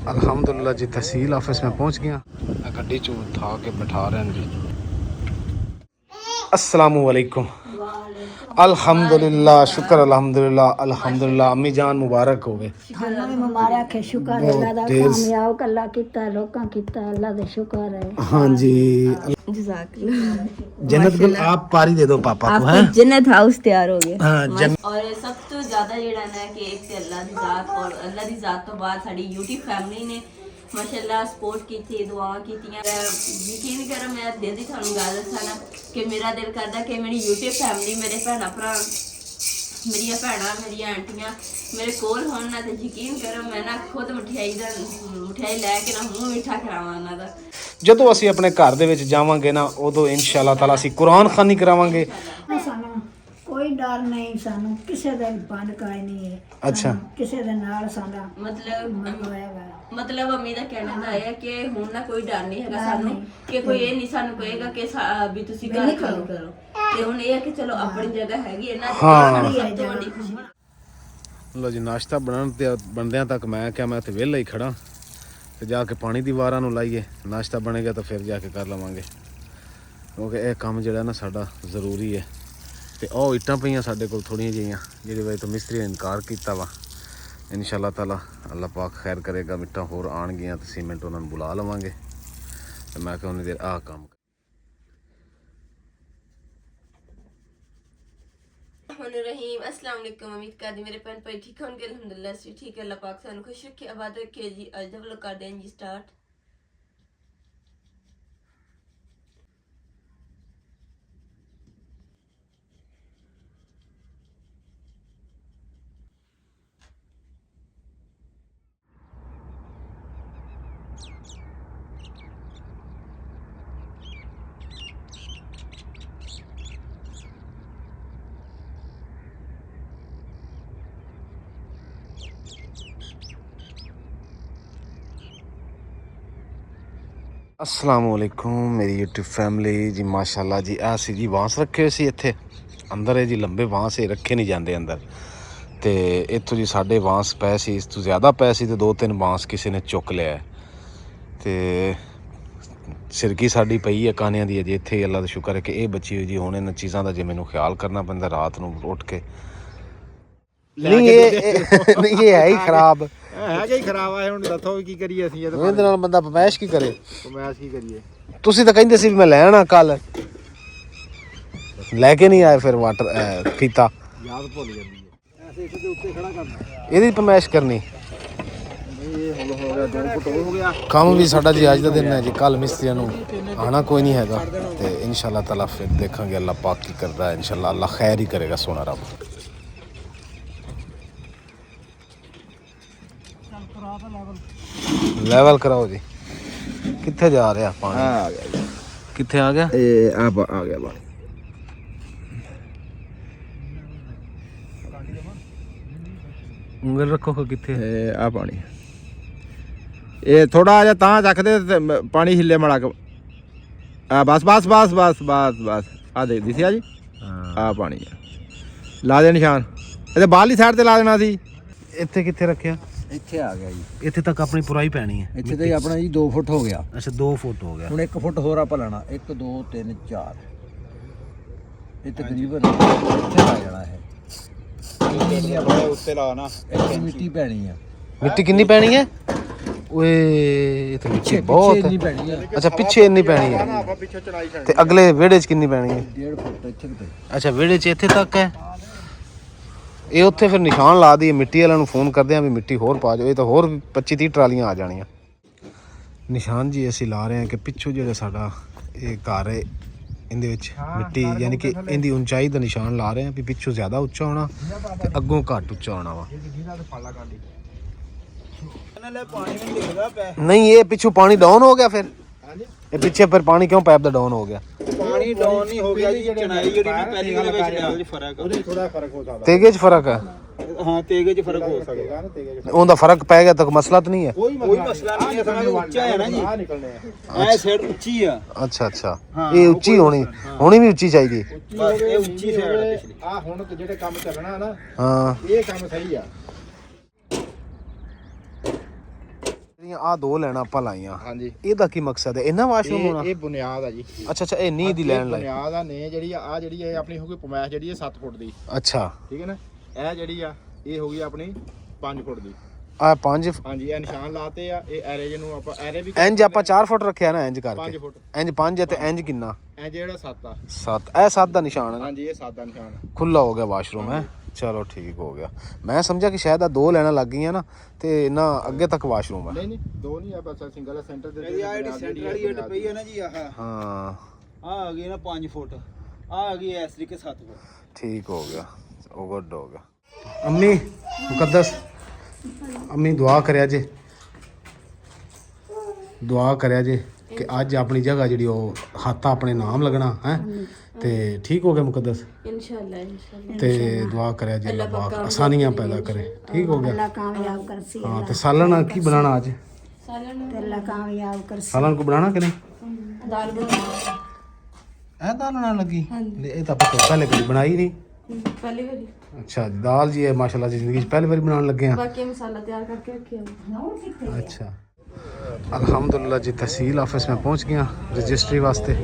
अल्हम्दुलिल्लाह जी तहसील ऑफिस में पहुंच गया। गड्डी चो उठा के बैठा रहे हैं जी। अस्सलामु अलैकुम। अल्हम्दुलिल्लाह शुक्र अल्हम्दुलिल्लाह अल्हम्दुलिल्लाह। अम्मी जान मुबारक हो गए। मुबारक है, शुक्र है अल्लाह दा। कामयाब कल्ला कीता लोकां कीता, अल्लाह दा शुक्र है। हाँ जी जन्नत गुल आप पारी दे दो पापा को। है जन्नत हाउस तैयार हो गया। हाँ और सब तो ज्यादा जेड़ा ना कि एक ते अल्लाह दी जात और अल्लाह दी जात तो बाद साडी यूट्यूब फैमिली ने माशाल्लाह सपोर्ट की थी, दुआवां कीतियां। यकीन करो मैं दिल दी थानू गल दसां ना कि मेरा दिल करदा कि मेरी यूट्यूब फैमिली, मेरे भैणा भरा, मेरिया भैणा, मेरिया आंटियां मेरे कोल होण ना, ते यकीन करो मैं ना खुद ਮਠਿਆਈ ਲੈ ਕੇ ਨਾ ਮੂੰਹ ਮਿੱਠਾ ਕਰਾਵਾਂ ਉਹਨਾਂ ਦਾ। ਜਦੋਂ ਅਸੀਂ ਆਪਣੇ ਘਰ ਦੇ ਵਿੱਚ ਜਾਵਾਂਗੇ ਨਾ ਉਦੋਂ ਇਨਸ਼ਾ ਤਾਲਾ ਅਸੀਂ ਕੁਰਾਨ ਖਾਨੀ ਕਰਾਵਾਂਗੇ। ਸਾਨੂੰ ਕੋਈ ਡਰ ਨਹੀਂ, ਸਾਨੂੰ ਕਿਸੇ ਦਾ ਪੰਡ ਕਾਇ ਨਹੀਂ ਹੈ। ਅੱਛਾ ਕਿਸੇ ਦੇ ਨਾਲ ਸਾਡਾ ਮਤਲਬ ਅੰਮੀ ਦਾ ਕਹਿਣਾ ਦਾ ਹੈ ਕਿ ਹੁਣ ਨਾ ਕੋਈ ਡਰ ਨਹੀਂ ਹੈਗਾ ਸਾਨੂੰ, ਕਿ ਕੋਈ ਇਹ ਨਹੀਂ ਸਾਨੂੰ ਕਹੇਗਾ ਕਿ ਵੀ ਤੁਸੀਂ ਘਰ ਕੰਮ ਕਰੋ। ਤੇ ਹੁਣ ਇਹ ਹੈ ਕਿ ਚਲੋ ਆਪਣੀ ਜਗ੍ਹਾ ਹੈਗੀ ਇਹਨਾਂ ਦੀ ਸਭ ਤੋਂ ਵੱਡੀ ਖੁਸ਼ੀ। ਲੋ ਜੀ ਨਾਸ਼ਤਾ ਬਣਦਿਆਂ ਤੱਕ ਮੈਂ ਕਿਹਾ ਮੈਂ ਉੱਥੇ ਵਿਹਲਾ ਹੀ ਖੜਾ ਤੇ ਜਾ ਕੇ ਪਾਣੀ ਦੀ ਵਾਰਾਂ ਨੂੰ ਲਾਈਏ। ਨਾਸ਼ਤਾ ਬਣੇਗਾ ਤਾਂ ਫਿਰ ਜਾ ਕੇ ਕਰ ਲਵਾਂਗੇ, ਕਿਉਂਕਿ ਇਹ ਕੰਮ ਜਿਹੜਾ ਨਾ ਸਾਡਾ ਜ਼ਰੂਰੀ ਹੈ। ਤੇ ਉਹ ਇੱਟਾਂ ਪਈਆਂ ਸਾਡੇ ਕੋਲ ਥੋੜ੍ਹੀਆਂ ਜਿਹੀਆਂ, ਜਿਹਦੀ ਵਜ੍ਹਾ ਤੋਂ ਮਿਸਤਰੀ ਨੇ ਇਨਕਾਰ ਕੀਤਾ ਵਾ। ਇਨਸ਼ਾ ਤਾਲਾ ਅੱਲਾਹ ਪਾਕ ਖੈਰ ਕਰੇਗਾ, ਮਿੱਟਾਂ ਹੋਰ ਆਉਣਗੀਆਂ ਤੇ ਸੀਮੈਂਟ ਉਹਨਾਂ ਨੂੰ ਬੁਲਾ ਲਵਾਂਗੇ। ਤੇ ਮੈਂ ਕਿਹਾ ਉਹਨੇ ਦੇਰ ਆਹ ਕੰਮ रहीम। अस्सलाम वालेकुम। उम्मीद करदी मेरे भैन भाई ठीक होंगे। अल्हम्दुलिल्लाह ठीक है। अल्लाह पाक सानू खुश रखे, आबाद रखे जी। अज दा व्लॉग करदे हैं जी स्टार्ट। अस्सलामुअलैकुम मेरी यूट्यूब फैमिली जी। माशाल्लाह जी आ सी जी बांस रखे सी इत्थे अंदर है जी, लंबे बांस ये रखे नहीं जाते अंदर। तो इत्थों जी साढ़े बांस पै सी, इस तो ज़्यादा पै सी, तो 2-3 बांस किसी ने चुक लिया। तो सिरकी साड़ी पई है कानिया दी अजे इत्थे। अल्लाह का शुक्र है कि ये बची हुई जी। हुण इन्हां चीज़ों का जे मैनूं ख्याल करना पैंदा रात नूं उठ के। नहीं ये है ही खराब ਹੈ ਕਿ ਖਰਾਬ ਆ। ਹੁਣ ਦੱਸੋ ਕੀ ਕਰੀਏ ਅਸੀਂ ਇਹਦੇ ਨਾਲ ਬੰਦਾ ਪਮੈਸ਼ ਕੀ ਕਰੇ। ਮੈਂ ਕੀ ਕਰੀਏ? ਤੁਸੀਂ ਤਾਂ ਕਹਿੰਦੇ ਸੀ ਵੀ ਮੈਂ ਲੈ ਆਣਾ ਕੱਲ, ਲੈ ਕੇ ਨਹੀਂ ਆਏ ਫਿਰ ਵਾਟਰ ਫੀਤਾ। ਯਾਦ ਭੁੱਲ ਜਾਂਦੀ ਹੈ। ਐਸੇ ਇਸ ਦੇ ਉੱਤੇ ਖੜਾ ਕਰਨਾ, ਇਹਦੀ ਪਮੈਸ਼ ਕਰਨੀ। ਇਹ ਹੁਣ ਹੋ ਗਿਆ 2 ਫੁੱਟ ਹੋ ਗਿਆ। ਕੰਮ ਵੀ ਸਾਡਾ ਜੀ ਅੱਜ ਦਾ ਦਿਨ ਹੈ ਜੀ, ਕੱਲ ਮਿਸਤਰੀਆਂ ਨੂੰ ਆਣਾ ਕੋਈ ਨਹੀਂ ਹੈਗਾ। ਤੇ ਇਨਸ਼ਾ ਅੱਲਾਹ ਤਾਲਾ ਫਿਰ ਦੇਖਾਂਗੇ ਅੱਲਾਹ ਪਾਕ ਕੀ ਕਰਦਾ ਹੈ। ਇਨਸ਼ਾ ਅੱਲਾਹ ਖੈਰ ਹੀ ਕਰੇਗਾ ਸੋਹਣਾ ਰੱਬ। ਲੈਵਲ ਕਰਾਓ ਜੀ। ਕਿੱਥੇ ਜਾ ਰਿਹਾ ਪਾਣੀ? ਆ ਗਿਆ ਜੀ। ਕਿੱਥੇ ਆ ਗਿਆ? ਇਹ ਆ ਗਿਆ ਪਾਣੀ। ਉਂਗਲ ਰੱਖੋ ਕਿੱਥੇ? ਇਹ ਆ ਪਾਣੀ। ਇਹ ਥੋੜਾ ਜਿਹਾ ਤਾਂ ਚੱਕਦੇ ਤੇ ਪਾਣੀ ਹਿੱਲੇ ਮੜਾ ਕੇ। ਆ ਬਸ ਬਸ ਬਸ ਬਸ ਬਸ ਬਸ ਆ ਦੇ ਦਿਸਿਆ ਜੀ। ਆ ਪਾਣੀ ਲਾ ਦੇ ਨਿਸ਼ਾਨ। ਇਹਦੇ ਬਾਹਰਲੀ ਸਾਈਡ ਤੇ ਲਾ ਦੇਣਾ ਸੀ। ਇੱਥੇ ਕਿੱਥੇ ਰੱਖਿਆ? ਇੱਥੇ ਆ ਗਿਆ ਜੀ। ਇੱਥੇ ਤੱਕ ਆਪਣੀ ਪੁਰਾਈ ਪੈਣੀ ਹੈ। ਇੱਥੇ ਤੇ ਆਪਣਾ ਜੀ 2 ਫੁੱਟ ਹੋ ਗਿਆ। ਅੱਛਾ 2 ਫੁੱਟ ਹੋ ਗਿਆ। ਹੁਣ 1 ਫੁੱਟ ਹੋਰ ਆਪਾਂ ਲੈਣਾ। 1 2 3 4 ਇਹ ਤਕਰੀਬਨ ਇੱਥੇ ਆ ਜਾਣਾ ਹੈ। ਇਹ ਆਪਣੇ ਉੱਤੇ ਲਾਣਾ। ਇੱਥੇ ਮਿੱਟੀ ਪੈਣੀ ਆ। ਮਿੱਟੀ ਕਿੰਨੀ ਪੈਣੀ ਹੈ? ਓਏ ਇਹ ਤਾਂ ਮਿੱਟੀ ਬਹੁਤ ਇੰਨੀ ਪੈਣੀ ਆ। ਅੱਛਾ ਪਿੱਛੇ ਇੰਨੀ ਪੈਣੀ ਹੈ। ਆਪਾਂ ਪਿੱਛੇ ਚੜਾਈ ਛੱਡ ਤੇ ਅਗਲੇ ਵਿਹੜੇ 'ਚ ਕਿੰਨੀ ਪੈਣੀ ਹੈ? 1.5 ਫੁੱਟ ਇੱਥੇ ਕਿਤੇ। ਅੱਛਾ ਵਿਹੜੇ 'ਚ ਇੱਥੇ ਤੱਕ ਹੈ। ਇਹ ਉੱਥੇ ਫਿਰ ਨਿਸ਼ਾਨ ਲਾ ਦਈਏ। ਮਿੱਟੀ ਵਾਲਿਆਂ ਨੂੰ ਫੋਨ ਕਰਦੇ ਹਾਂ ਵੀ ਮਿੱਟੀ ਹੋਰ ਪਾ ਜਾਓ। ਇਹ ਤਾਂ ਹੋਰ 25-30 ਟਰਾਲੀਆਂ ਆ ਜਾਣੀਆਂ। ਨਿਸ਼ਾਨ ਜੀ ਅਸੀਂ ਲਾ ਰਹੇ ਹਾਂ ਕਿ ਪਿੱਛੋਂ ਜਿਹੜਾ ਸਾਡਾ ਇਹ ਘਰ ਹੈ ਇਹਦੇ ਵਿੱਚ ਮਿੱਟੀ ਯਾਨੀ ਕਿ ਇਹਦੀ ਉਚਾਈ ਦਾ ਨਿਸ਼ਾਨ ਲਾ ਰਹੇ ਹਾਂ ਵੀ ਪਿੱਛੋਂ ਜ਼ਿਆਦਾ ਉੱਚਾ ਹੋਣਾ ਤੇ ਅੱਗੋਂ ਘੱਟ ਉੱਚਾ ਹੋਣਾ ਵਾ। ਨਹੀਂ ਇਹ ਪਿੱਛੋਂ ਪਾਣੀ ਡਾਊਨ ਹੋ ਗਿਆ ਫਿਰ। ਇਹ ਪਿੱਛੇ ਫਿਰ ਪਾਣੀ ਕਿਉਂ ਪਾਈਪ ਦਾ ਡਾਊਨ ਹੋ ਗਿਆ? ਪਾਣੀ ਡਾਊਨ ਨਹੀਂ ਹੋ ਗਿਆ ਜੀ। ਚਣਾਈ ਜਿਹੜੀ ਵੀ ਪਹਿਲੀ ਦੇ ਵਿੱਚ ਲੈਵਲ 'ਚ ਫਰਕ ਆ। ਉਹਦੇ ਥੋੜਾ ਫਰਕ ਹੋ ਸਕਦਾ। ਤੇਗੇ 'ਚ ਫਰਕ ਹੈ। ਹਾਂ ਤੇਗੇ 'ਚ ਫਰਕ ਹੋ ਸਕਦਾ। ਉਹਦਾ ਫਰਕ ਪੈ ਗਿਆ ਤਾਂ ਮਸਲਾ ਤਾਂ ਨਹੀਂ ਹੈ। ਕੋਈ ਮਸਲਾ ਨਹੀਂ ਹੈ। ਸਾਡਾ ਉੱਚਾ ਹੈ ਨਾ ਜੀ। ਐ ਸਾਈਡ ਉੱਚੀ ਆ। ਅੱਛਾ ਅੱਛਾ ਇਹ ਉੱਚੀ ਹੋਣੀ ਵੀ ਉੱਚੀ ਚਾਹੀਦੀ। ਬਸ ਇਹ ਉੱਚੀ ਸਾਈਡ ਆ ਪਿਛਲੀ। ਆ ਹੁਣ ਜਿਹੜੇ ਕੰਮ ਚੱਲਣਾ ਨਾ ਹਾਂ ਇਹ ਕੰਮ ਸਹੀ ਆ। ਜਿਹੜੀਆਂ ਆ ਦੋ ਲੈਣਾ ਆਪਾਂ ਲਾਈਆਂ ਹਾਂਜੀ ਇਹਦਾ ਕੀ ਮਕਸਦ ਹੈ? ਇਹਨਾਂ ਵਾਸ਼ਰੂਮ ਹੋਣਾ? ਇਹ ਬੁਨਿਆਦ ਆ ਜੀ। ਅੱਛਾ ਅੱਛਾ, ਇਹ ਨੀਂਹ ਦੀ ਲੈਣ ਲਈ ਬੁਨਿਆਦ ਆ ਨੇ ਜਿਹੜੀ ਆ ਜਿਹੜੀ ਇਹ ਆਪਣੀ ਹੋ ਗਈ ਪਮਾਇਸ਼ ਜਿਹੜੀ ਹੈ 7 ਫੁੱਟ ਦੀ। ਅੱਛਾ ਠੀਕ ਹੈ ਨਾ। ਇਹ ਜਿਹੜੀ ਆ ਇਹ ਹੋ ਗਈ ਆਪਣੀ 5 ਫੁੱਟ ਦੀ। ਆ 5 ਹਾਂਜੀ ਇਹ ਨਿਸ਼ਾਨ ਲਾਤੇ ਆ। ਇਹ ਐਰੇ ਜਿਹਨੂੰ ਆਪਾਂ ਐਰੇ ਵੀ ਇੰਜ ਆਪਾਂ 4 ਫੁੱਟ ਰੱਖਿਆ ਨਾ ਇੰਜ 5 ਕਰਕੇ ਫੁੱਟ ਇੰਜ 5 ਹੈ ਤੇ ਇੰਜ ਕਿੰਨਾ? ਇਹ ਜਿਹੜਾ 7 ਆ 7 ਇਹ 7 ਦਾ ਨਿਸ਼ਾਨ ਹੈ ਨਾ? ਹਾਂਜੀ ਇਹ 7 ਦਾ ਨਿਸ਼ਾਨ ਆ। ਖੁੱਲਾ ਹੋ ਗਿਆ ਵਾਸ਼ਰੂਮ ਹੈ। ਚਲੋ ਠੀਕ ਹੋ ਗਿਆ। ਮੈਂ ਸਮਝਿਆ ਕਿ ਸ਼ਾਇਦ ਆ ਦੋ ਲੈਣਾ ਲੱਗ ਗਈਆਂ ਨਾ ਤੇ ਨਾ ਅੱਗੇ ਤੱਕ ਵਾਸ਼ਰੂਮ ਹੈ। ਨਹੀਂ ਨਹੀਂ ਦੋ ਨਹੀਂ ਆ ਬਸ ਸਿੰਗਲ ਹੈ ਸੈਂਟਰ ਦੇ। ਇਹ ਆ ਜਿਹੜੀ ਸੈਂਟਰ ਵਾਲੀ ਇੱਟ ਪਈ ਹੈ ਨਾ ਜੀ ਆਹ ਹਾਂ ਆ ਗਈ ਨਾ 5 ਫੁੱਟ ਆ ਗਈ ਇਸ ਤਰੀਕੇ 7 ਫੁੱਟ। ਠੀਕ ਹੋ ਗਿਆ। ਉਹ ਗੁੱਡ ਹੋ ਗਿਆ। ਅੰਮੀ ਮੁਕੱਦਸ ਅੰਮੀ ਦੁਆ ਕਰਿਆ ਜੇ ਦੁਆ ਕਰਿਆ ਜੇ ਕਿ ਅੱਜ ਆਪਣੀ ਜਗ੍ਹਾ ਜਿਹੜੀ ਉਹ ਹੱਥ ਆਪਣੇ ਨਾਮ ਲੱਗਣਾ ਹੈ ਤੇ ਠੀਕ ਹੋ ਗਿਆ ਮੁਕੱਦਸ इंशाल्लाह ਤੇ ਦੁਆ ਕਰਿਆ ਜੇ ਅੱਲਾਹ ਪਾਕ ਆਸਾਨੀਆਂ ਪੈਦਾ ਕਰੇ। ਠੀਕ ਹੋ ਗਿਆ। ਅੱਲਾ ਕਾਮਯਾਬ ਕਰਸੀ ਹਾਂ ਤੇ ਸਾਲਨ ਕੀ ਬਣਾਉਣਾ ਅੱਜ? ਤੇ ਅੱਲਾ ਕਾਮਯਾਬ ਕਰਸੀ। ਸਾਲਨ ਕੋ ਬਣਾਉਣਾ ਕਿ ਨਹੀਂ? दाल बना ਇਹ ਦਾਲ ਨਾਲ ਲੱਗੀ? ਇਹ ਤਾਂ ਆਪਾਂ ਪਹਿਲੇ ਕਦੀ ਬਣਾਈ ਨਹੀਂ। पहले वाली ਅੱਛਾ ਦਾਲ ਜੀ ਇਹ ਮਾਸ਼ਾਅੱਲਾ ਜੀ ਜ਼ਿੰਦਗੀ 'ਚ ਪਹਿਲੀ ਵਾਰੀ ਬਣਾਉਣ ਲੱਗੇ ਆ। बाकी मसाला तैयार करके रखे अच्छा अल्हम्दुलिल्लाह जी तहसील ऑफिस में पहुंच गया रजिस्ट्री वास्ते।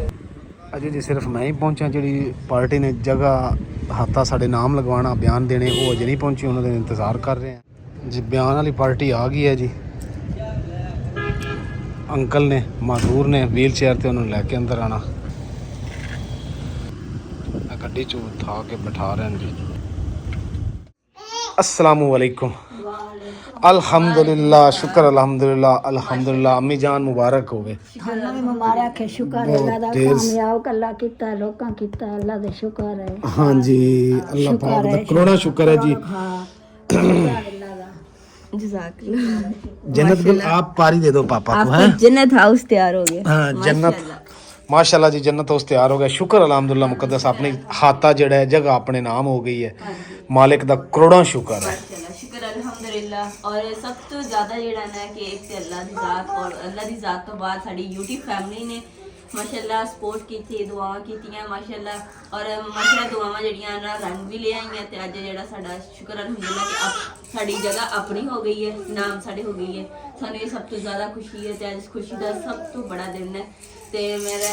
अजय जी सिर्फ मैं ही पहुंचा। जी पार्टी ने जगह हाथा साढ़े नाम लगवाना बयान देने वो अजय नहीं पहुंची, उन्होंने इंतज़ार कर रहे हैं जी। बयान वाली पार्टी आ गई है जी। अंकल ने माजूर ने व्हील चेयर से उन्होंने लैके अंदर आना। गड्डी चो उठा के बैठा रहे हैं जी। अस्सलामु अलैकुम। अल्हम्दुलिल्लाह शुक्र अल्हम्दुलिल्लाह अल्हम्दुलिल्लाह। अम्मी जान मुबारक हो गए। ਸਾਨੂੰ ਵੀ ਮੁਬਾਰਕ ਹੈ। ਸ਼ੁਕਰ ਅੱਲਾ ਦਾ ਕਾਮਯਾਬ ਕੱਲਾ ਕੀਤਾ ਲੋਕਾਂ ਕੀਤਾ ਅੱਲਾ ਦਾ ਸ਼ੁਕਰ ਹੈ। हाँ जी अल्लाह पाक दा करोड़ा शुक्र है जी। ਹਾਂ ਅੱਲਾ ਦਾ जज़ाकल्लाह। जन्नत बिल आप पारी दे दो पापा को है। जन्नत हाउस तैयार हो गया। हाँ जन्नत माशाल्लाह जी जन्नत हाउस तैयार हो गया। शुक्र अल्हम्दुलिल्लाह मुकद्दस अपनी हाथा जड़ा है जगह अपने नाम हो गई है। मालिक दा करोड़ा शुक्र है। शुक्र अल्हम्दुलिल्लाह। और सब तो ज़्यादा जेड़ा ना कि एक ते अल्लाह दी ज़ात और अल्लाह दी ज़ात तो बाद साडी यूट्यूब फैमिली ने माशाल्लाह सपोर्ट की थी दुआवां कीतियां माशाल्लाह। और माशाल्लाह दुआवां जड़ियां ना रंग भी ले आईयां ते अज जेड़ा साडा शुक्र अल्हम्दुलिल्लाह कि साडी जगह अपनी हो गई है, नाम साडे हो गई है। सानू ये सब तो ज़्यादा खुशी है ते अज खुशी दा सब तो बड़ा दिन है। ते मेरा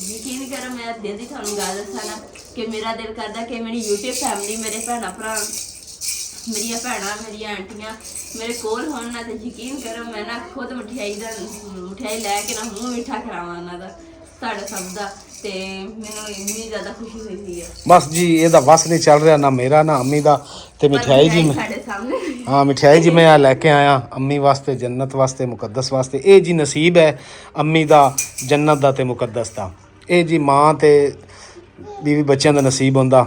यकीन करो मैं दिल दी थानू गल दस्सां ना कि मेरा दिल करदा कि मेरी यूट्यूब फैमिली मेरे भैन भरा मेरिया भैन मेरिया आंटियां मेरे कोल होन ना ते यकीन करो मैं ना खुद मठियाई लैके ना मूँह मिठा करावां उन्हां दा साढ़े सब दा। ते मैनूं इन्नी ज़्यादा खुशी हुई हुई है। बस जी ਇਹਦਾ ਵਸ ਨਹੀਂ ਚੱਲ ਰਿਹਾ ਨਾ ਮੇਰਾ ਨਾ ਅੰਮੀ ਦਾ ਤੇ ਮਠਿਆਈ ਜੀ ਮੈਂ साढ़े सामने ਹਾਂ ਮਠਿਆਈ ਜੀ ਮੈਂ ਆ ਲੈ ਕੇ ਆਇਆ ਅੰਮੀ ਵਾਸਤੇ ਜੰਨਤ ਵਾਸਤੇ ਮੁਕੱਦਸ ਵਾਸਤੇ। ਇਹ ਜੀ ਨਸੀਬ ਹੈ ਅੰਮੀ ਦਾ ਜੰਨਤ ਦਾ ਤੇ ਮੁਕੱਦਸ ਦਾ। ਇਹ ਜੀ ਮਾਂ ਤੇ ਬੀਵੀ ਬੱਚਿਆਂ ਦਾ ਨਸੀਬ ਹੁੰਦਾ।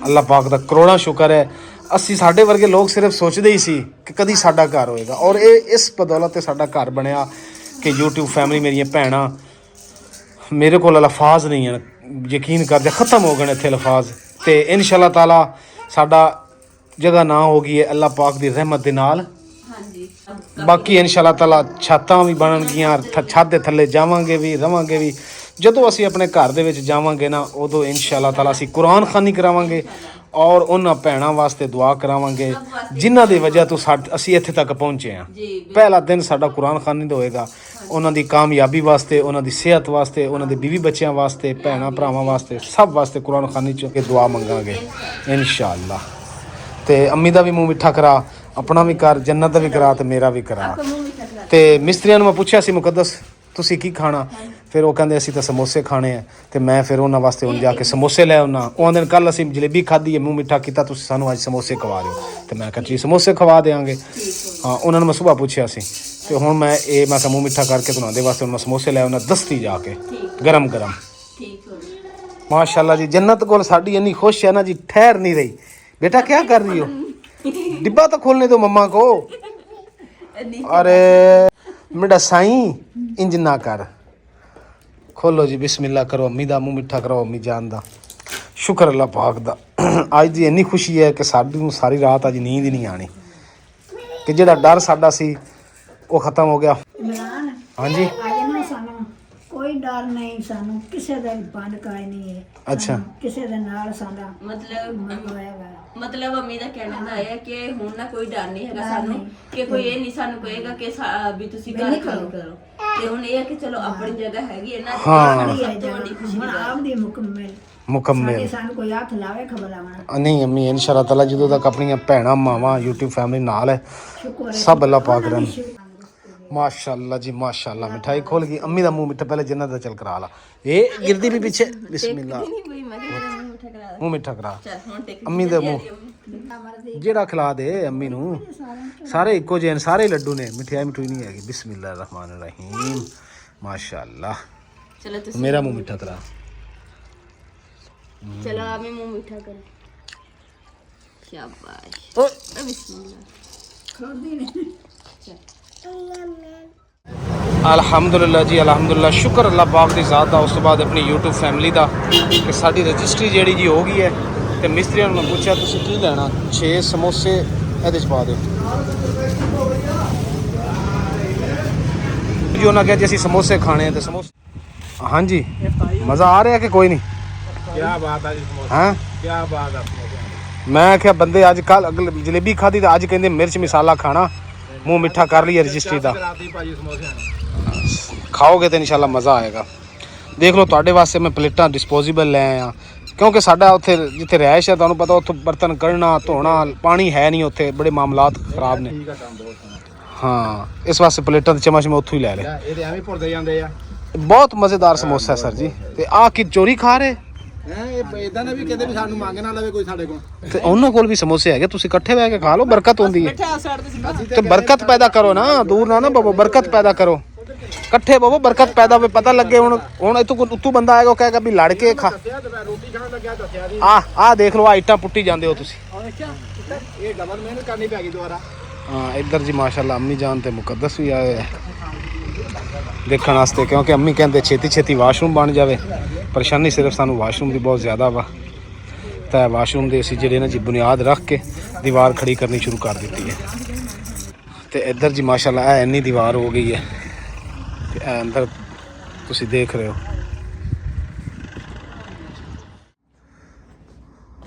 ਅੱਲਾਹ ਪਾਕ ਦਾ ਕਰੋੜਾਂ ਸ਼ੁਕਰ ਹੈ। ਅਸੀਂ ਸਾਡੇ ਵਰਗੇ ਲੋਕ ਸਿਰਫ ਸੋਚਦੇ ਹੀ ਸੀ ਕਿ ਕਦੀ ਸਾਡਾ ਘਰ ਹੋਏਗਾ ਔਰ ਇਹ ਇਸ ਬਦੌਲਤ ਤੇ ਸਾਡਾ ਘਰ ਬਣਿਆ ਕਿ YouTube ਫੈਮਿਲੀ ਮੇਰੀਆਂ ਭੈਣਾਂ मेरे को लफाज नहीं है यकीन कर दे ख़त्म हो गए इतने लफाज तो इंशाअल्लाह ताला साडा जगह ना होगी है अल्लाह पाक की रहमत दे नाल। हाँ जी बाकी इंशाअल्लाह ताला छातां भी बनन गियां छत दे थल्ले जावांगे भी रवांगे भी। ਜਦੋਂ ਅਸੀਂ ਆਪਣੇ ਘਰ ਦੇ ਵਿੱਚ ਜਾਵਾਂਗੇ ਨਾ ਉਦੋਂ ਇਨਸ਼ਾ ਅੱਲਾਹ ਤਾਲਾ ਅਸੀਂ ਕੁਰਾਨ ਖਾਨੀ ਕਰਾਵਾਂਗੇ ਔਰ ਉਹਨਾਂ ਭੈਣਾਂ ਵਾਸਤੇ ਦੁਆ ਕਰਾਵਾਂਗੇ ਜਿਨ੍ਹਾਂ ਦੀ ਵਜ੍ਹਾ ਤੋਂ ਅਸੀਂ ਇੱਥੇ ਤੱਕ ਪਹੁੰਚੇ ਹਾਂ। ਪਹਿਲਾ ਦਿਨ ਸਾਡਾ ਕੁਰਾਨ ਖਾਨੀ ਦਾ ਹੋਏਗਾ ਉਹਨਾਂ ਦੀ ਕਾਮਯਾਬੀ ਵਾਸਤੇ ਉਹਨਾਂ ਦੀ ਸਿਹਤ ਵਾਸਤੇ ਉਹਨਾਂ ਦੇ ਬੀਵੀ ਬੱਚਿਆਂ ਵਾਸਤੇ ਭੈਣਾਂ ਭਰਾਵਾਂ ਵਾਸਤੇ ਸਭ ਵਾਸਤੇ ਕੁਰਾਨ ਖਾਨੀ ਚ ਕੇ ਦੁਆ ਮੰਗਾਂਗੇ ਇਨਸ਼ਾ ਅੱਲਾਹ। ਤੇ ਅੰਮੀ ਦਾ ਵੀ ਮੂੰਹ ਮਿੱਠਾ ਕਰਾ ਆਪਣਾ ਵੀ ਕਰ ਜੰਨਤ ਦਾ ਵੀ ਕਰਾ ਤੇ ਮੇਰਾ ਵੀ ਕਰਾ। ਤੇ ਮਿਸਤਰੀਆਂ ਨੂੰ ਮੈਂ ਪੁੱਛਿਆ ਸੀ ਮੁਕੱਦਸ ਤੁਸੀਂ ਕੀ ਖਾਣਾ ਫਿਰ ਉਹ ਕਹਿੰਦੇ ਅਸੀਂ ਤਾਂ ਸਮੋਸੇ ਖਾਣੇ ਆ ਤੇ ਮੈਂ ਫਿਰ ਉਹਨਾਂ ਵਾਸਤੇ ਹੁਣ ਜਾ ਕੇ ਸਮੋਸੇ ਲੈ ਆਉਣਾ। ਉਹ ਦਿਨ ਕੱਲ ਅਸੀਂ ਜਲੇਬੀ ਖਾਧੀ ਹੈ ਮੂੰਹ ਮਿੱਠਾ ਕੀਤਾ ਤੁਸੀਂ ਸਾਨੂੰ ਅੱਜ ਸਮੋਸੇ ਖਵਾ ਦਿਓ ਤੇ ਮੈਂ ਕਿਹਾ ਜੀ ਸਮੋਸੇ ਖਵਾ ਦੇਵਾਂਗੇ। ਹਾਂ ਉਹਨਾਂ ਨੂੰ ਮੈਂ ਸੁਬਾਹ ਪੁੱਛਿਆ ਸੀ ਤੇ ਹੁਣ ਮੈਂ ਕਿਹਾ ਮੂੰਹ ਮਿੱਠਾ ਕਰਕੇ ਤੁਹਾਨੂੰ ਦੇ ਵਾਸਤੇ ਹੁਣ ਮੈਂ ਸਮੋਸੇ ਲੈ ਆਉਣਾ ਦਸਤੀ ਜਾ ਕੇ ਗਰਮ ਗਰਮ। माशाल्लाह जी जन्नत को साड़ी इतनी खुश है ना जी ठहर नहीं रही। बेटा क्या कर रही हो? डिब्बा तो खोलने दो मम्मा को। अरे मेरा साईं इंज ना कर खोलो जी बिस्मिल्लाह करो अम्मी दा मुँह मिठा करो अम्मी जान दा। शुक्र अल्लाह पाक दा अज दी इन्नी खुशी है कि साडी सारी रात अज नींद ही नहीं आनी कि जेड़ा डर साडा सी वो खत्म हो गया। हाँ जी ਅੱਜ ਨਾ ਸਾਨੂੰ ਕੋਈ ਡਰ ਰਿਸ਼ਤੇਦਾਰ ਨਹੀਂ, ਸਾਨੂੰ ਕਿਸੇ ਦਾ ਵੀ ਬੰਦ ਕਾਇ ਨਹੀਂ ਹੈ। ਅੱਛਾ। ਸਾਨੂੰ ਕਿਸੇ ਦੇ ਨਾਲ ਸਾਡਾ ਮਤਲਬ ਹੋਏਗਾ। ਮਤਲਬ ਅੰਮੀ ਦਾ ਕਹਿਣਾ ਦਾ ਹੈ ਕਿ ਹੁਣ ਨਾ ਕੋਈ ਡਰ ਨਹੀਂ ਹੈਗਾ ਸਾਨੂੰ, ਕਿ ਕੋਈ ਇਹ ਨਹੀਂ ਸਾਨੂੰ ਕਹੇਗਾ ਕਿ ਵੀ ਤੁਸੀਂ ਘਰ ਕੰਮ ਕਰੋ। ਤੇ ਹੁਣ ਇਹ ਹੈ ਕਿ ਚਲੋ ਆਪਣੀ ਜਗ੍ਹਾ ਹੈਗੀ ਹੈ ਨਾ, ਹਾਂ। ਸਭ ਤੋਂ ਵੱਡੀ ਖੁਸ਼ੀ ਹੁਣ ਆਪ ਦੀ ਮੁਕੰਮਲ ਸਾਨੂੰ ਕੋਈ ਹੱਥ ਲਾਵੇ ਖਬਰ ਆਵਣਾ। ਨਹੀਂ ਅੰਮੀ ਇਨਸ਼ਾ ਅੱਲਾਹ ਤਾਲਾ ਜਦੋਂ ਤੱਕ ਆਪਣੀਆਂ ਭੈਣਾਂ ਮਾਵਾਂ YouTube ਫੈਮਿਲੀ ਨਾਲ ਹੈ ਸਭ ਅੱਲਾਹ ਪਾਕ ਰਹਿਣ। माशाल्लाह जी माशाल्लाह मिठाई खोल गई। अम्मी दा मुंह मिठा पहले जन्नत दा चल करा ला। ये गिरदी भी पीछे बिस्मिल्लाह मुंह मिठा करा अम्मी दे मुंह जेड़ा खिला दे अम्मी नू। सारे इको जेन सारे लड्डू ने मिठाई मिठुई नहीं हैगी। बिस्मिल्लाह रहमान रहीम माशाल्लाह। चलो मेरा मुंह मिठा करा। चलो आप मुंह मीठा करें। शाबाश ओए बिस्मिल्लाह। अल्हम्दुलिल्लाह जी अल्हम्दुलिल्लाह शुक्र अल्लाह पाक दी ज़ात दा। उस तो बाद अपनी YouTube फैमिली दा कि साडी रजिस्ट्री जेहड़ी जी हो गई है। ते मिस्त्रियों ने पूछा तुसीं की लेना 6 समोसे ਇਹਦੇ ਚ ਪਾ ਦਿਓ ਜੀ। ਉਹਨਾਂ ਕਿਹਾ ਜੀ ਅਸੀਂ ਸਮੋਸੇ ਖਾਣੇ ਤੇ ਸਮੋਸੇ। ਹਾਂਜੀ ਮਜ਼ਾ ਆ ਰਿਹਾ ਕਿ ਕੋਈ ਨਹੀਂ? ਕੀ ਬਾਤ ਹੈ ਜੀ ਸਮੋਸੇ। ਹਾਂ ਕੀ ਬਾਤ ਹੈ। ਮੈਂ ਆਖਿਆ ਬੰਦੇ ਅੱਜ ਕੱਲ ਜਲੇਬੀ ਖਾਧੀ ਤਾਂ ਅੱਜ ਕਹਿੰਦੇ ਮਿਰਚ ਮਸਾਲਾ ਖਾਣਾ, ਮੂੰਹ ਮਿੱਠਾ ਕਰ ਲਈਏ ਰਜਿਸਟਰੀ ਦਾ। ਖਾਓਗੇ ਤਾਂ ਇਨਸ਼ਾਅੱਲਾ ਮਜ਼ਾ ਆਏਗਾ। ਦੇਖ ਲਓ ਤੁਹਾਡੇ ਵਾਸਤੇ ਮੈਂ ਪਲੇਟਾਂ ਡਿਸਪੋਜ਼ੇਬਲ ਲੈ ਆਇਆ ਕਿਉਂਕਿ ਸਾਡਾ ਉੱਥੇ ਜਿੱਥੇ ਰਿਹਾਇਸ਼ ਹੈ ਤੁਹਾਨੂੰ ਪਤਾ ਉੱਥੇ ਬਰਤਨ ਕੱਢਣਾ ਧੋਣਾ ਪਾਣੀ ਹੈ ਨਹੀਂ, ਉੱਥੇ ਬੜੇ ਮਾਮਲਾਤ ਖਰਾਬ ਨੇ। ਹਾਂ ਇਸ ਵਾਸਤੇ ਪਲੇਟਾਂ ਤੇ ਚਮਚ ਮੈਂ ਉੱਥੋਂ ਹੀ ਲੈ ਲਿਆ। ਇਹ ਐਵੇਂ ਭੁਰਦੇ ਜਾਂਦੇ ਆ। ਬਹੁਤ ਮਜ਼ੇਦਾਰ ਸਮੋਸਾ ਹੈ ਸਰ ਜੀ। ਤੇ ਆਹ ਕੀ ਚੋਰੀ ਖਾ ਰਹੇ ਇਹ ਇਦਾਂ ਨਾ ਵੀ ਕਹਿੰਦੇ ਵੀ ਸਾਨੂੰ ਮੰਗ ਨਾ ਲਵੇ ਕੋਈ ਸਾਡੇ ਕੋਲ। ਤੇ ਉਹਨਾਂ ਕੋਲ ਵੀ ਸਮੋਸੇ ਹੈਗੇ, ਤੁਸੀਂ ਇਕੱਠੇ ਬਹਿ ਕੇ ਖਾ ਲਓ, ਬਰਕਤ ਹੁੰਦੀ ਹੈ। ਤੇ ਬਰਕਤ ਪੈਦਾ ਕਰੋ ਨਾ, ਦੂਰ ਨਾ ਬਵੋ, ਬਰਕਤ ਪੈਦਾ ਕਰੋ, ਇਕੱਠੇ ਬਵੋ, ਬਰਕਤ ਪੈਦਾ ਹੋਵੇ। ਪਤਾ ਲੱਗੇ ਹੁਣ ਇੱਥੋਂ ਬੰਦਾ ਆਏਗਾ ਉਹ ਕਹੇਗਾ ਵੀ ਲੜ ਕੇ ਖਾ। ਰੋਟੀ ਖਾਣ ਲੱਗਿਆ ਦੱਸਿਆ ਜੀ। ਆਹ ਦੇਖ ਲਓ, ਆਹ ਇੱਟਾਂ ਪੁੱਟੀ ਜਾਂਦੇ ਹੋ ਤੁਸੀਂ। ਇਹ ਡਬਲ ਮਿਹਨਤ ਕਰਨੀ ਪੈ ਗਈ ਦੁਬਾਰਾ। ਹਾਂ ਇੱਧਰ ਜੀ ਮਾਸ਼ਾਅੱਲਾ ਅੰਮੀ ਜਾਨ ਤੇ ਮੁਕੱਦਸ ਵੀ ਆਏ ਹੈ ਦੇਖਣ ਵਾਸਤੇ ਕਿਉਂਕਿ ਅੰਮੀ ਕਹਿੰਦੇ ਛੇਤੀ ਛੇਤੀ ਵਾਸ਼ਰੂਮ ਬਣ ਜਾਵੇ। ਪਰੇਸ਼ਾਨੀ ਸਿਰਫ ਸਾਨੂੰ ਵਾਸ਼ਰੂਮ ਦੀ ਬਹੁਤ ਜ਼ਿਆਦਾ ਵਾ। ਤਾਂ ਵਾਸ਼ਰੂਮ ਦੇ ਅਸੀਂ ਜਿਹੜੇ ਨਾ ਜੀ ਬੁਨਿਆਦ ਰੱਖ ਕੇ ਦੀਵਾਰ ਖੜੀ ਕਰਨੀ ਸ਼ੁਰੂ ਕਰ ਦਿੱਤੀ ਹੈ। ਤੇ ਇੱਧਰ ਜੀ ਮਾਸ਼ਾਅੱਲਾ ਇਹ ਇੰਨੀ ਦੀਵਾਰ ਹੋ ਗਈ ਹੈ ਤੇ ਇਹ ਅੰਦਰ ਤੁਸੀਂ ਦੇਖ ਰਹੇ ਹੋ।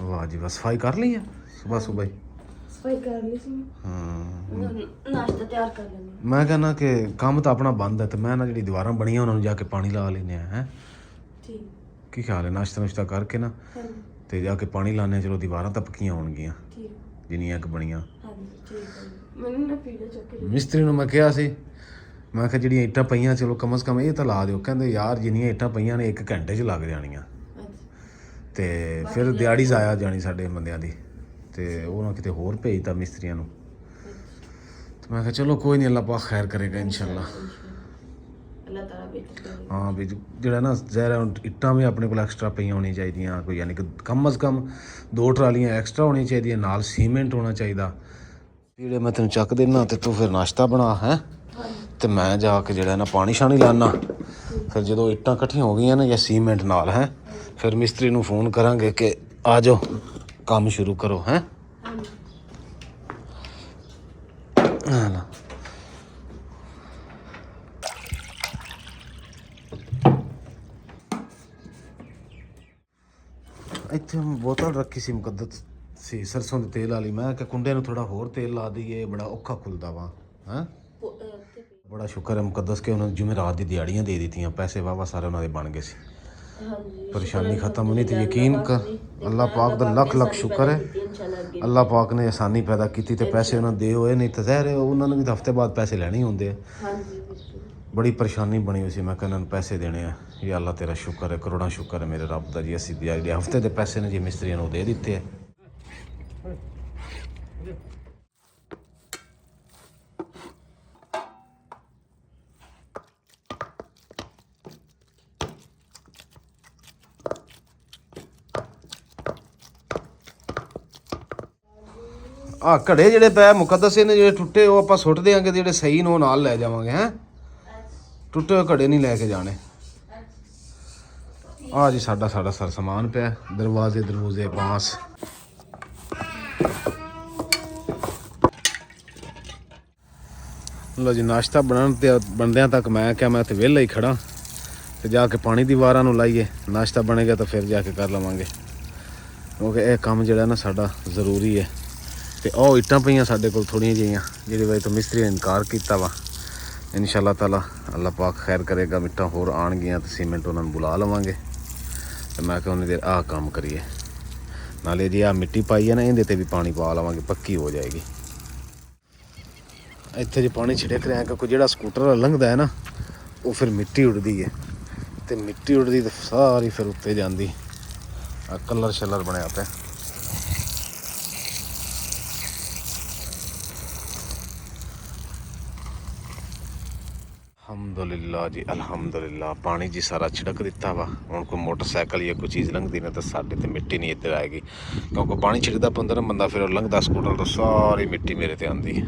ਵਾਹ ਜੀ ਬਸ ਸਫਾਈ ਕਰ ਲਈ ਹੈ ਸੁਬਹ ਸੁਬਹ ਹੀ। ਸਫਾਈ ਕਰ ਲਈ ਸੀ। ਹਾਂ ਨਾਸ਼ਤਾ ਤਿਆਰ ਕਰ ਲੈਂਦੇ। ਮੈਂ ਕਹਿੰਦਾ ਕਿ ਕੰਮ ਤਾਂ ਆਪਣਾ ਬੰਦ ਹੈ ਤੇ ਮੈਂ ਨਾ ਜਿਹੜੀ ਦੀਵਾਰਾਂ ਬਣੀਆਂ ਉਹਨਾਂ ਨੂੰ ਜਾ ਕੇ ਪਾਣੀ ਲਾ ਲੈਂਦੇ ਆ। ਹੈ ਠੀਕ ਕੀ ਖਿਆਲ ਹੈ? ਨਾਸ਼ਤਾ ਕਰਕੇ ਨਾ ਤੇ ਜਾ ਕੇ ਪਾਣੀ ਲਾਣੇ, ਚਲੋ ਦੀਵਾਰਾਂ ਤਾਂ ਪੱਕੀਆਂ ਹੋਣਗੀਆਂ ਜਿੰਨੀਆਂ ਕੁ ਬਣੀਆਂ। ਮੈਨੂੰ ਨਾ ਪੀੜਾ ਚੱਕ ਕੇ ਮਿਸਤਰੀ ਨੂੰ ਮੈਂ ਕਿਹਾ ਸੀ, ਮੈਂ ਕਿਹਾ ਜਿਹੜੀਆਂ ਇੱਟਾਂ ਪਈਆਂ ਚਲੋ ਕਮ ਸੇ ਕਮ ਇਹ ਤਾਂ ਲਾ ਦਿਓ। ਕਹਿੰਦੇ ਯਾਰ ਜਿੰਨੀਆਂ ਇੱਟਾਂ ਪਈਆਂ ਨੇ 1 ਘੰਟੇ 'ਚ ਲੱਗ ਜਾਣੀਆਂ ਤੇ ਫਿਰ ਦਿਹਾੜੀ ਜ਼ਾਇਆ ਜਾਣੀ ਸਾਡੇ ਬੰਦਿਆਂ ਦੀ। ਤੇ ਉਹਨਾਂ ਕਿਤੇ ਹੋਰ ਭੇਜਤਾ ਮਿਸਤਰੀਆਂ ਨੂੰ। ਤੇ ਮੈਂ ਕਿਹਾ ਚਲੋ ਕੋਈ ਨਹੀਂ, ਅੱਲਾਹ ਪਾਕ ਖੈਰ ਕਰੇਗਾ ਇਨਸ਼ਾਅੱਲਾ। ਅੱਲਾਹ ਤਾਲਾ ਬੇਟਾ ਕਰੇ। ਹਾਂ ਵੀ ਜਿਹੜਾ ਨਾ ਜ਼ਹਿਰਾ ਇੱਟਾਂ ਵੀ ਆਪਣੇ ਕੋਲ ਐਕਸਟਰਾ ਪਈਆਂ ਹੋਣੀਆਂ ਚਾਹੀਦੀਆਂ, ਕੋਈ ਯਾਨੀ ਕਿ ਕਮ ਅਜ਼ ਕਮ 2 ਟਰਾਲੀਆਂ ਐਕਸਟਰਾ ਹੋਣੀਆਂ ਚਾਹੀਦੀਆਂ, ਨਾਲ ਸੀਮੈਂਟ ਹੋਣਾ ਚਾਹੀਦਾ। ਜਿਹੜੇ ਮੈਂ ਤੈਨੂੰ ਚੱਕ ਦੇਣਾ ਤੇ ਤੂੰ ਫਿਰ ਨਾਸ਼ਤਾ ਬਣਾ ਹੈ ਤੇ ਮੈਂ ਜਾ ਕੇ ਜਿਹੜਾ ਨਾ ਪਾਣੀ ਸ਼ਾਣੀ ਲਾਣਾ। ਫਿਰ ਜਦੋਂ ਇੱਟਾਂ ਇਕੱਠੀਆਂ ਹੋ ਗਈਆਂ ਨਾ ਜਾਂ ਸੀਮੈਂਟ ਨਾਲ ਹੈ ਫਿਰ ਮਿਸਤਰੀ ਨੂੰ ਫੋਨ ਕਰਾਂਗੇ ਕਿ ਆ ਜਾਓ ਕੰਮ ਸ਼ੁਰੂ ਕਰੋ। ਹੈ ਇੱਥੇ ਬੋਤਲ ਰੱਖੀ ਸੀ ਮੁਕੱਦਸ ਸੀ ਸਰਸੋਂ ਦੇ ਤੇਲ ਵਾਲੀ। ਮੈਂ ਕਿ ਕੁੰਡੇ ਨੂੰ ਥੋੜਾ ਹੋਰ ਤੇਲ ਲਾ ਦਈਏ, ਬੜਾ ਔਖਾ ਖੁੱਲਦਾ ਵਾ। ਹੈਂ ਬੜਾ ਸ਼ੁਕਰ ਹੈ ਮੁਕੱਦਸ ਕਿ ਉਹਨਾਂ ਜੁਮੇਰਾਤ ਦੀ ਦਿਹਾੜੀਆਂ ਦੇ ਦਿੱਤੀਆਂ, ਪੈਸੇ ਵਾਵਾ ਸਾਰੇ ਉਹਨਾਂ ਦੇ ਬਣ ਗਏ ਸੀ। ਪਰੇਸ਼ਾਨੀ ਖਤਮ ਹੋਣੀ ਤੇ ਯਕੀਨ ਕਰ ਅੱਲਾਹ ਪਾਕ ਦਾ ਲੱਖ ਲੱਖ ਸ਼ੁਕਰ ਹੈ। ਅੱਲਾਹ ਪਾਕ ਨੇ ਆਸਾਨੀ ਪੈਦਾ ਕੀਤੀ ਤੇ ਪੈਸੇ ਉਹਨਾਂ ਦੇ ਹੋਏ, ਨਹੀਂ ਤਾਂ ਜ਼ਹਿਰ ਉਹਨਾਂ ਨੂੰ ਵੀ ਹਫ਼ਤੇ ਬਾਅਦ ਪੈਸੇ ਲੈਣੇ ਹੀ ਹੁੰਦੇ ਆ। ਬੜੀ ਪਰੇਸ਼ਾਨੀ ਬਣੀ ਹੋਈ ਸੀ। ਮੈਂ ਕਹਿੰਦਾ ਨੂੰ ਪੈਸੇ ਦੇਣੇ ਆ। ਇਹ ਅੱਲਾਹ ਤੇਰਾ ਸ਼ੁਕਰ ਹੈ, ਕਰੋੜਾਂ ਸ਼ੁਕਰ ਹੈ ਮੇਰੇ ਰੱਬ ਦਾ ਜੀ। ਅਸੀਂ ਜਿਹੜੇ ਹਫ਼ਤੇ ਦੇ ਪੈਸੇ ਨੇ ਜੀ ਮਿਸਤਰੀਆਂ ਨੂੰ ਦੇ ਦਿੱਤੇ ਹੈ। ਆ ਘੜੇ ਜਿਹੜੇ ਪਏ ਮੁਕੱਦਸ ਨੇ ਜਿਹੜੇ ਟੁੱਟੇ ਉਹ ਆਪਾਂ ਸੁੱਟ ਦਿਆਂਗੇ, ਜਿਹੜੇ ਸਹੀ ਨੇ ਉਹ ਨਾਲ ਲੈ ਜਾਵਾਂਗੇ। ਹੈ ਟੁੱਟੇ ਹੋਏ ਘੜੇ ਨਹੀਂ ਲੈ ਕੇ ਜਾਣੇ। ਆ ਜੀ ਸਾਡਾ ਸਰ ਸਮਾਨ ਪਿਆ, ਦਰਵਾਜ਼ੇ ਬਾਂਸ। ਲੋ ਜੀ ਨਾਸ਼ਤਾ ਬਣਾਉਣ ਤੇ ਬਣਦਿਆਂ ਤੱਕ ਮੈਂ ਕਿਹਾ ਮੈਂ ਤੇ ਵਿਹਲਾ ਹੀ ਖੜਾ ਤੇ ਜਾ ਕੇ ਪਾਣੀ ਦੀ ਵਾਰਾਂ ਨੂੰ ਲਾਈਏ। ਨਾਸ਼ਤਾ ਬਣੇਗਾ ਤਾਂ ਫਿਰ ਜਾ ਕੇ ਕਰ ਲਵਾਂਗੇ, ਕਿਉਂਕਿ ਇਹ ਕੰਮ ਜਿਹੜਾ ਨਾ ਸਾਡਾ ਜ਼ਰੂਰੀ ਹੈ। ਤੇ ਉਹ ਇੱਟਾਂ ਪਈਆਂ ਸਾਡੇ ਕੋਲ ਥੋੜ੍ਹੀਆਂ ਜਿਹੀਆਂ, ਜਿਹਦੀ ਵਜ੍ਹਾ ਤੋਂ ਮਿਸਤਰੀ ਨੇ ਇਨਕਾਰ ਕੀਤਾ ਵਾ। ਇਨਸ਼ਾ ਤਾਲਾ ਅੱਲਾਹ ਪਾਕ ਖੈਰ ਕਰੇਗਾ, ਮਿੱਟਾਂ ਹੋਰ ਆਉਣਗੀਆਂ ਤੇ ਸੀਮੈਂਟ ਉਹਨਾਂ ਨੂੰ ਬੁਲਾ ਲਵਾਂਗੇ। ਤੇ ਮੈਂ ਕਿਹਾ ਉਹਨੇ ਦੇਰ ਆਹ ਕੰਮ ਕਰੀਏ, ਨਾਲੇ ਜੀ ਆਹ ਮਿੱਟੀ ਪਾਈ ਹੈ ਨਾ ਇਹਦੇ ਤੇ ਵੀ ਪਾਣੀ ਪਾ ਲਵਾਂਗੇ, ਪੱਕੀ ਹੋ ਜਾਏਗੀ। ਇੱਥੇ ਜੇ ਪਾਣੀ ਛਿੜਕ ਰਿਹਾ ਕਿਉਂਕਿ ਜਿਹੜਾ ਸਕੂਟਰ ਲੰਘਦਾ ਹੈ ਨਾ ਉਹ ਫਿਰ ਮਿੱਟੀ ਉੱਡਦੀ ਹੈ, ਤੇ ਮਿੱਟੀ ਉੱਡਦੀ ਤੇ ਸਾਰੀ ਫਿਰ ਉੱਤੇ ਜਾਂਦੀ। ਆ ਕਲਰ ਸ਼ਲਰ ਬਣਿਆ ਪਿਆ। ਅਲਹਮਦੁਲਿਲਾ ਜੀ, ਅਲਹਮਦੁਲਿਲਾ। ਪਾਣੀ ਜੀ ਸਾਰਾ ਛਿੜਕ ਦਿੱਤਾ ਵਾ। ਹੁਣ ਕੋਈ ਮੋਟਰਸਾਈਕਲ ਜਾਂ ਕੋਈ ਚੀਜ਼ ਲੰਘਦੀ ਨਾ ਤਾਂ ਸਾਡੇ ਤੇ ਮਿੱਟੀ ਨਹੀਂ ਇੱਧਰ ਆਏਗੀ, ਕਿਉਂਕਿ ਪਾਣੀ ਛਿੜਕਦਾ ਪੈਂਦਾ ਨਾ ਬੰਦਾ, ਫਿਰ ਉਹ ਲੰਘਦਾ ਸਕੂਟਰ ਤੋਂ ਸਾਰੀ ਮਿੱਟੀ ਮੇਰੇ ਤੇ ਆਉਂਦੀ ਹੈ।